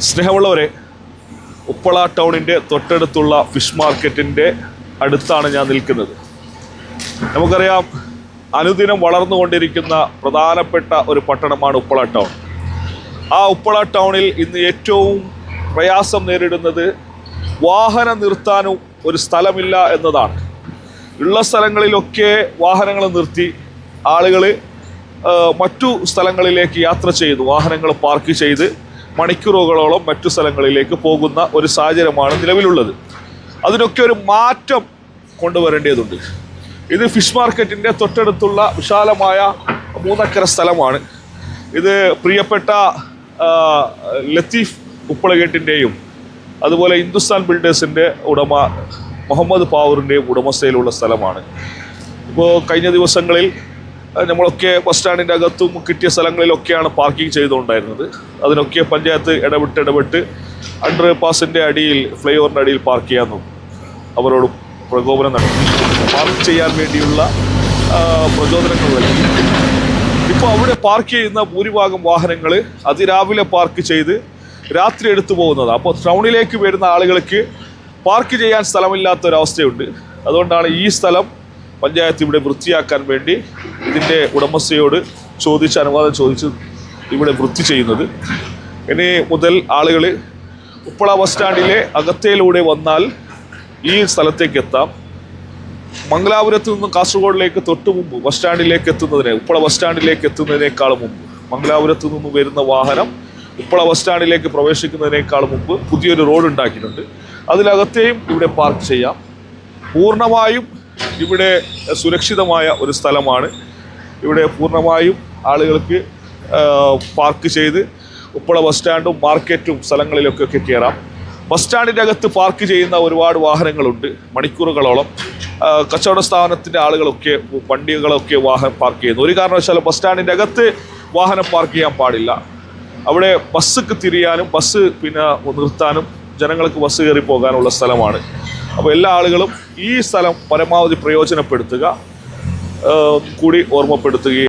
സ്നേഹമുള്ളവരെ, ഉപ്പള ടൗണിൻ്റെ തൊട്ടടുത്തുള്ള ഫിഷ് മാർക്കറ്റിൻ്റെ അടുത്താണ് ഞാൻ നിൽക്കുന്നത്. നമുക്കറിയാം, അനുദിനം വളർന്നുകൊണ്ടിരിക്കുന്ന പ്രധാനപ്പെട്ട ഒരു പട്ടണമാണ് ഉപ്പള ടൗൺ. ആ ഉപ്പള ടൗണിൽ ഇന്ന് ഏറ്റവും പ്രയാസം നേരിടുന്നത് വാഹനം നിർത്താനും ഒരു സ്ഥലമില്ല എന്നതാണ്. ഉള്ള സ്ഥലങ്ങളിലൊക്കെ വാഹനങ്ങൾ നിർത്തി ആളുകൾ മറ്റു സ്ഥലങ്ങളിലേക്ക് യാത്ര ചെയ്തു, വാഹനങ്ങൾ പാർക്ക് ചെയ്ത് മണിക്കൂറുകളോളം മറ്റു സ്ഥലങ്ങളിലേക്ക് പോകുന്ന ഒരു സാഹചര്യമാണ് നിലവിലുള്ളത്. അതിനൊക്കെ ഒരു മാറ്റം കൊണ്ടുവരേണ്ടതുണ്ട്. ഇത് ഫിഷ് മാർക്കറ്റിൻ്റെ തൊട്ടടുത്തുള്ള വിശാലമായ 3 ഏക്കർ സ്ഥലമാണ്. ഇത് പ്രിയപ്പെട്ട ലത്തീഫ് ഉപ്പളഗേട്ടിൻ്റെയും അതുപോലെ ഹിന്ദുസ്ഥാൻ ബിൽഡേഴ്സിൻ്റെ ഉടമ മുഹമ്മദ് പാവൂറിൻ്റെയും ഉടമസ്ഥയിലുള്ള സ്ഥലമാണ്. ഇപ്പോൾ കഴിഞ്ഞ ദിവസങ്ങളിൽ നമ്മളൊക്കെ ബസ് സ്റ്റാൻഡിൻ്റെ അകത്തും കിട്ടിയ സ്ഥലങ്ങളിലൊക്കെയാണ് പാർക്കിംഗ് ചെയ്തുകൊണ്ടായിരുന്നത്. അതിനൊക്കെ പഞ്ചായത്ത് ഇടപെട്ട് അണ്ടർ പാസിൻ്റെ അടിയിൽ, ഫ്ലൈ ഓവറിൻ്റെ അടിയിൽ പാർക്ക് ചെയ്യാമെന്നും അവരോട് പ്രകോപനം നടത്തി പാർക്ക് ചെയ്യാൻ വേണ്ടിയുള്ള പ്രചോദനങ്ങൾ നൽകി. ഇപ്പോൾ അവിടെ പാർക്ക് ചെയ്യുന്ന ഭൂരിഭാഗം വാഹനങ്ങൾ അതിരാവിലെ പാർക്ക് ചെയ്ത് രാത്രി എടുത്തു പോകുന്നതാണ്. അപ്പോൾ ടൗണിലേക്ക് വരുന്ന ആളുകൾക്ക് പാർക്ക് ചെയ്യാൻ സ്ഥലമില്ലാത്തൊരവസ്ഥയുണ്ട്. അതുകൊണ്ടാണ് ഈ സ്ഥലം പഞ്ചായത്ത് ഇവിടെ വൃത്തിയാക്കാൻ വേണ്ടി ഇതിൻ്റെ ഉടമസ്ഥയോട് അനുവാദം ചോദിച്ച് ഇവിടെ വൃത്തി ചെയ്യുന്നത്. ഇനി മുതൽ ആളുകൾ ഉപ്പള ബസ് സ്റ്റാൻഡിലെ അകത്തേലൂടെ വന്നാൽ ഈ സ്ഥലത്തേക്ക് എത്താം. മംഗലാപുരത്ത് നിന്ന് കാസർഗോഡിലേക്ക് തൊട്ട് മുമ്പ് ബസ് സ്റ്റാൻഡിലേക്ക് ഉപ്പള ബസ് സ്റ്റാൻഡിലേക്ക് എത്തുന്നതിനേക്കാൾ മുമ്പ്, മംഗലാപുരത്ത് നിന്ന് വരുന്ന വാഹനം ഉപ്പള ബസ് സ്റ്റാൻഡിലേക്ക് പ്രവേശിക്കുന്നതിനേക്കാൾ മുമ്പ് പുതിയൊരു റോഡ് ഉണ്ടാക്കിയിട്ടുണ്ട്. അതിനകത്തെയും ഇവിടെ പാർക്ക് ചെയ്യാം. പൂർണ്ണമായും ഇവിടെ സുരക്ഷിതമായ ഒരു സ്ഥലമാണ്. ഇവിടെ പൂർണ്ണമായും ആളുകൾക്ക് പാർക്ക് ചെയ്ത് ഉപ്പള ബസ് സ്റ്റാൻഡും മാർക്കറ്റും സ്ഥലങ്ങളിലൊക്കെ കയറാം. ബസ് സ്റ്റാൻഡിൻ്റെ അകത്ത് പാർക്ക് ചെയ്യുന്ന ഒരുപാട് വാഹനങ്ങളുണ്ട്, മണിക്കൂറുകളോളം. കച്ചവട സ്ഥാപനത്തിൻ്റെ ആളുകളൊക്കെ വണ്ടികളൊക്കെ വാഹനം പാർക്ക് ചെയ്യുന്നു. ഒരു കാരണവശാലും ബസ് സ്റ്റാൻഡിൻ്റെ അകത്ത് വാഹനം പാർക്ക് ചെയ്യാൻ പാടില്ല. അവിടെ ബസ്സൊക്കെ തിരിയാനും ബസ് നിർത്താനും ജനങ്ങൾക്ക് ബസ് കയറി പോകാനുള്ള സ്ഥലമാണ്. അപ്പോൾ എല്ലാ ആളുകളും ഈ സ്ഥലം പരമാവധി പ്രയോജനപ്പെടുത്തുക കൂടി ഓർമ്മപ്പെടുത്തുകയും